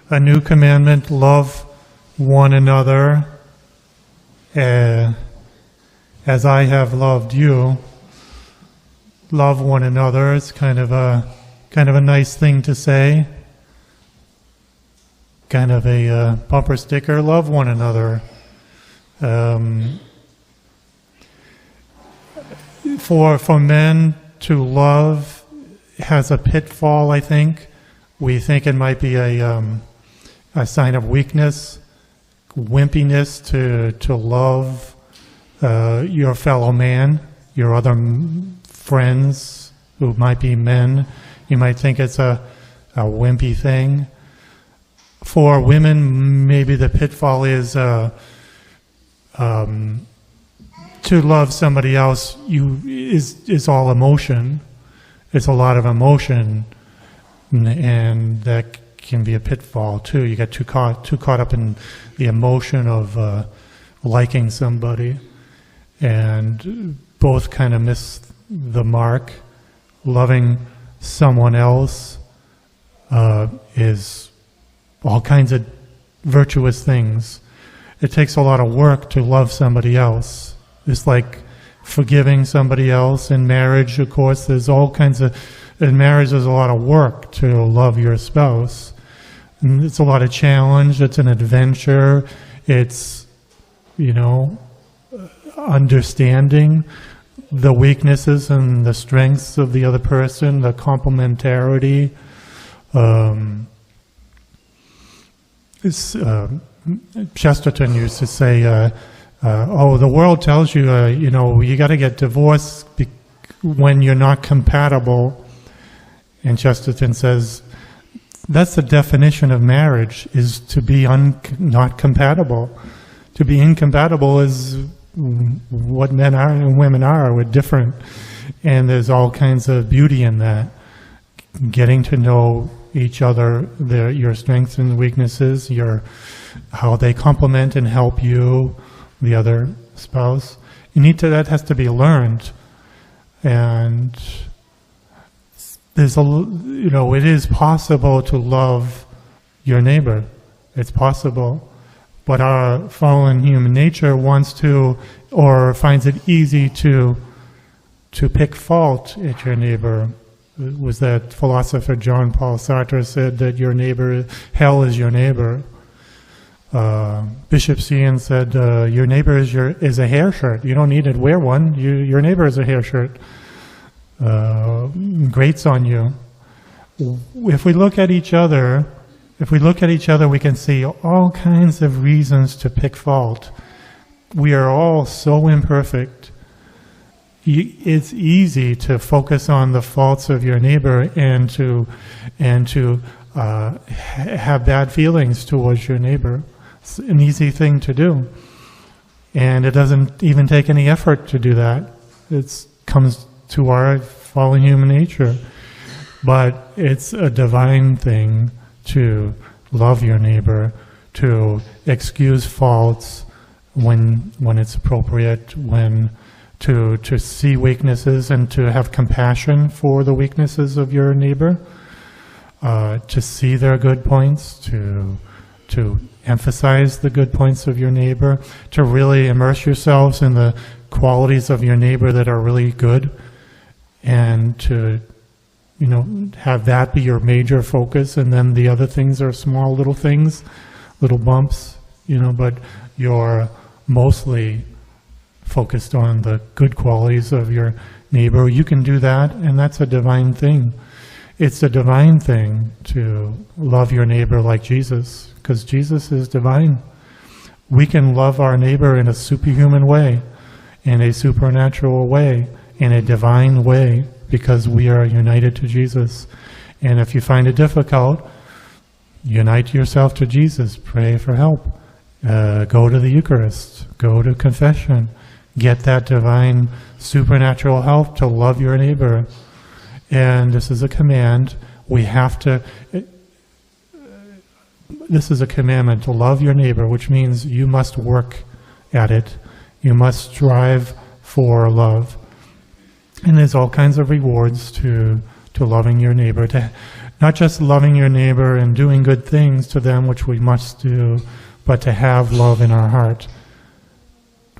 a new commandment, love one another as I have loved you. Love one another. It's kind of a nice thing to say. Kind of a bumper sticker. Love one another. For men to love has a pitfall, I think. We think it might be a sign of weakness, wimpiness to love your fellow man, your other friends who might be men. You might think it's a wimpy thing. For women, maybe the pitfall is to love somebody else is all emotion. It's a lot of emotion, and that can be a pitfall too. You get too caught up in the emotion of liking somebody, and both kind of miss the mark. Loving someone else is all kinds of virtuous things. It takes a lot of work to love somebody else. It's like forgiving somebody else. In marriage, of course, there's all kinds of... In marriage, there's a lot of work to love your spouse. And it's a lot of challenge. It's an adventure. It's, understanding the weaknesses and the strengths of the other person, the complementarity. Chesterton used to say, the world tells you, you got to get divorced when you're not compatible. And Chesterton says, that's the definition of marriage, is to be not compatible. To be incompatible is what men are and women are. We're different. And there's all kinds of beauty in that. Getting to know each other, your strengths and weaknesses, how they complement and help you, the other spouse. That has to be learned. And it is possible to love your neighbor. It's possible. But our fallen human nature wants to, or finds it easy to pick fault at your neighbor. It was that philosopher Jean Paul Sartre said that hell is your neighbor. Bishop Cian said, your neighbor is a hair shirt. You don't need to wear one. Your neighbor is a hair shirt. Grates on you. If we look at each other, we can see all kinds of reasons to pick fault. We are all so imperfect. It's easy to focus on the faults of your neighbor and to have bad feelings towards your neighbor. It's an easy thing to do, and it doesn't even take any effort to do that. It comes to our fallen human nature, but it's a divine thing to love your neighbor, to excuse faults when it's appropriate, to see weaknesses and to have compassion for the weaknesses of your neighbor, to see their good points, to emphasize the good points of your neighbor, to really immerse yourselves in the qualities of your neighbor that are really good, and to have that be your major focus, and then the other things are small little things, little bumps, but you're mostly focused on the good qualities of your neighbor. You can do that, and that's a divine thing. It's a divine thing to love your neighbor like Jesus, because Jesus is divine. We can love our neighbor in a superhuman way, in a supernatural way, in a divine way, because we are united to Jesus. And if you find it difficult, unite yourself to Jesus. Pray for help. Go to the Eucharist. Go to confession. Get that divine supernatural help to love your neighbor. And this is a command. This is a commandment to love your neighbor, which means you must work at it. You must strive for love. And there's all kinds of rewards to to loving your neighbor, to not just loving your neighbor and doing good things to them, which we must do, but to have love in our heart,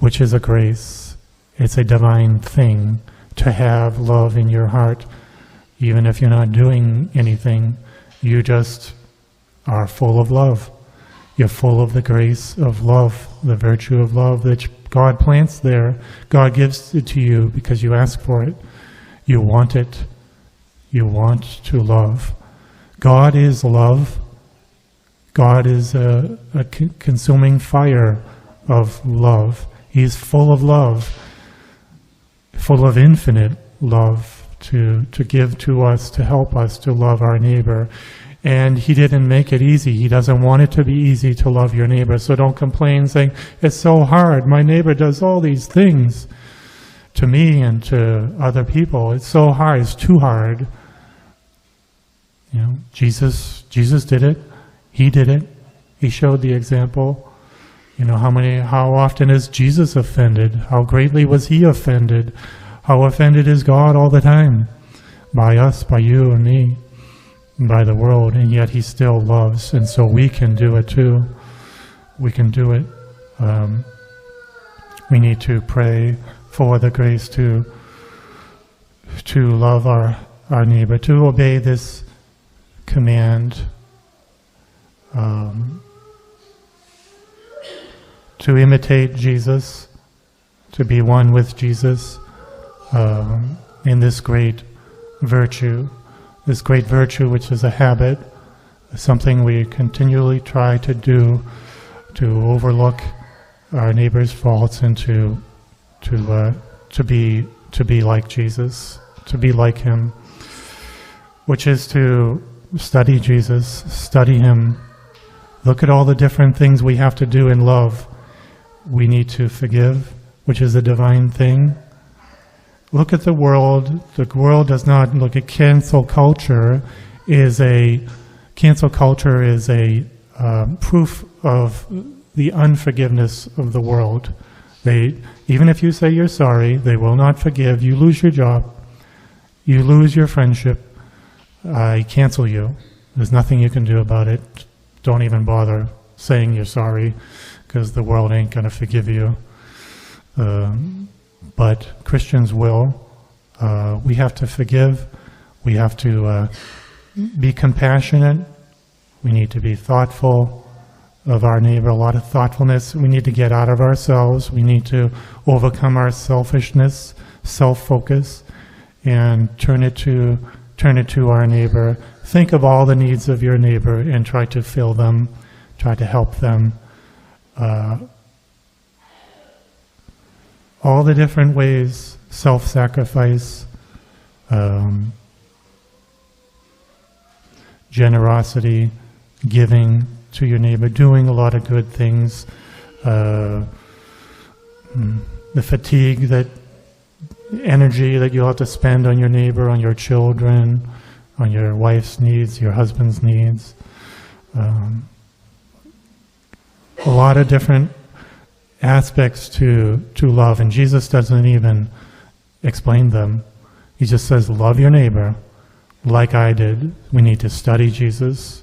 which is a grace. It's a divine thing to have love in your heart. Even if you're not doing anything, you just are full of love. You're full of the grace of love, the virtue of love that God plants there. God gives it to you because you ask for it. You want it. You want to love. God is love. God is a consuming fire of love. He's full of love, full of infinite love to give to us, to help us to love our neighbor. And He didn't make it easy. He doesn't want it to be easy to love your neighbor. So don't complain saying, it's so hard. My neighbor does all these things to me and to other people. It's so hard. It's too hard. You know, Jesus did it. He did it. He showed the example. You know, how often is Jesus offended? How greatly was He offended? How offended is God all the time? By us, by you and me, by the world, and yet He still loves, and so we can do it too. We can do it. We need to pray for the grace to love our neighbor, to obey this command, to imitate Jesus, to be one with Jesus in this great virtue. This great virtue, which is a habit, something we continually try to do, to overlook our neighbor's faults and to be like Jesus, to be like Him, which is to study Jesus, study Him. Look at all the different things we have to do in love. We need to forgive, which is a divine thing. Look at the world. The world does not look at cancel culture. Cancel culture is a proof of the unforgiveness of the world. Even if you say you're sorry, they will not forgive. You lose your job. You lose your friendship. I cancel you. There's nothing you can do about it. Don't even bother saying you're sorry, because the world ain't going to forgive you. But Christians will. We have to forgive. We have to be compassionate. We need to be thoughtful of our neighbor, a lot of thoughtfulness. We need to get out of ourselves. We need to overcome our selfishness, self-focus, and turn it to our neighbor. Think of all the needs of your neighbor and try to fill them, try to help them. All the different ways, self-sacrifice, generosity, giving to your neighbor, doing a lot of good things, the fatigue, energy that you'll have to spend on your neighbor, on your children, on your wife's needs, your husband's needs. A lot of different aspects to love, and Jesus doesn't even explain them. He just says, love your neighbor like I did. We need to study Jesus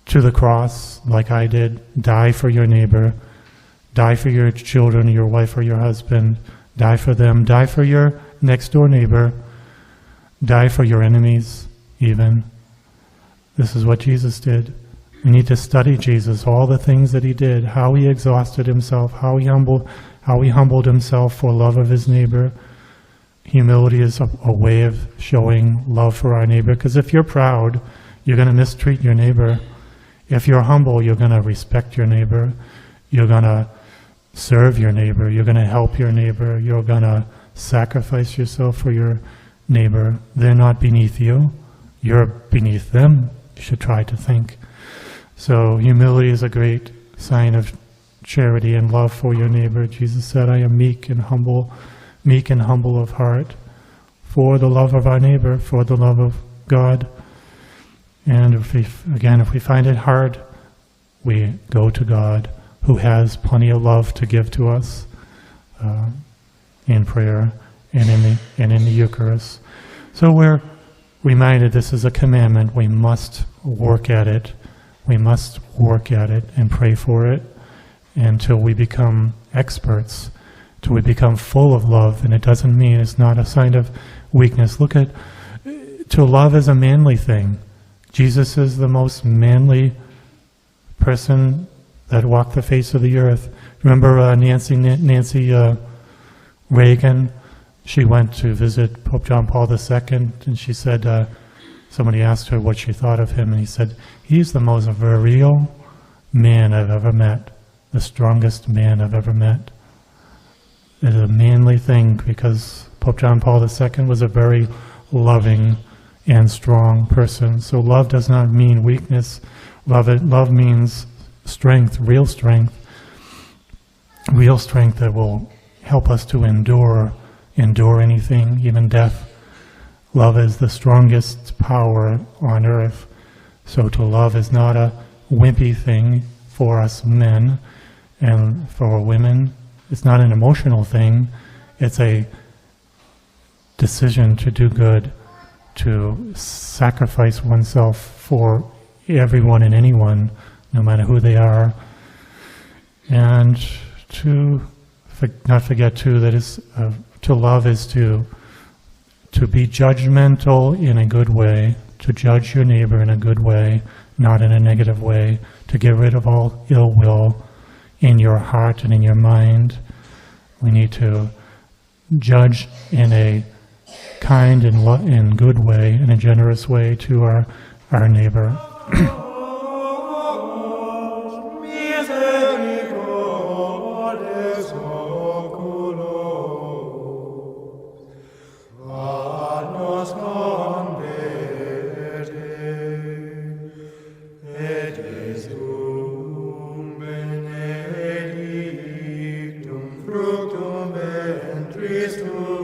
to the cross like I did. Die for your neighbor. Die for your children, your wife or your husband. Die for them. Die for your next door neighbor. Die for your enemies even. This is what Jesus did. We need to study Jesus, all the things that He did, how He exhausted Himself, how He humbled Himself for love of His neighbor. Humility is a way of showing love for our neighbor, because if you're proud, you're going to mistreat your neighbor. If you're humble, you're going to respect your neighbor. You're going to serve your neighbor. You're going to help your neighbor. You're going to sacrifice yourself for your neighbor. They're not beneath you. You're beneath them. You should try to think. So humility is a great sign of charity and love for your neighbor. Jesus said, I am meek and humble of heart, for the love of our neighbor, for the love of God. And if we find it hard, we go to God, who has plenty of love to give to us in prayer and in the Eucharist. So we're reminded this is a commandment. We must work at it. We must work at it and pray for it until we become experts, till we become full of love. And it doesn't mean, it's not a sign of weakness. Look at, to love is a manly thing. Jesus is the most manly person that walked the face of the earth. Remember Nancy Reagan? She went to visit Pope John Paul II, and she said, somebody asked her what she thought of him, and he said, he's the most virile man I've ever met, the strongest man I've ever met. It's a manly thing, because Pope John Paul II was a very loving and strong person. So love does not mean weakness. Love means strength, real strength that will help us to endure anything, even death. Love is the strongest power on earth. So to love is not a wimpy thing for us men, and for women, it's not an emotional thing. It's a decision to do good, to sacrifice oneself for everyone and anyone, no matter who they are, and to not forget too that to love is to be judgmental in a good way, to judge your neighbor in a good way, not in a negative way, to get rid of all ill will in your heart and in your mind. We need to judge in a kind and good way, in a generous way to our neighbor. Fructum ventris tuum.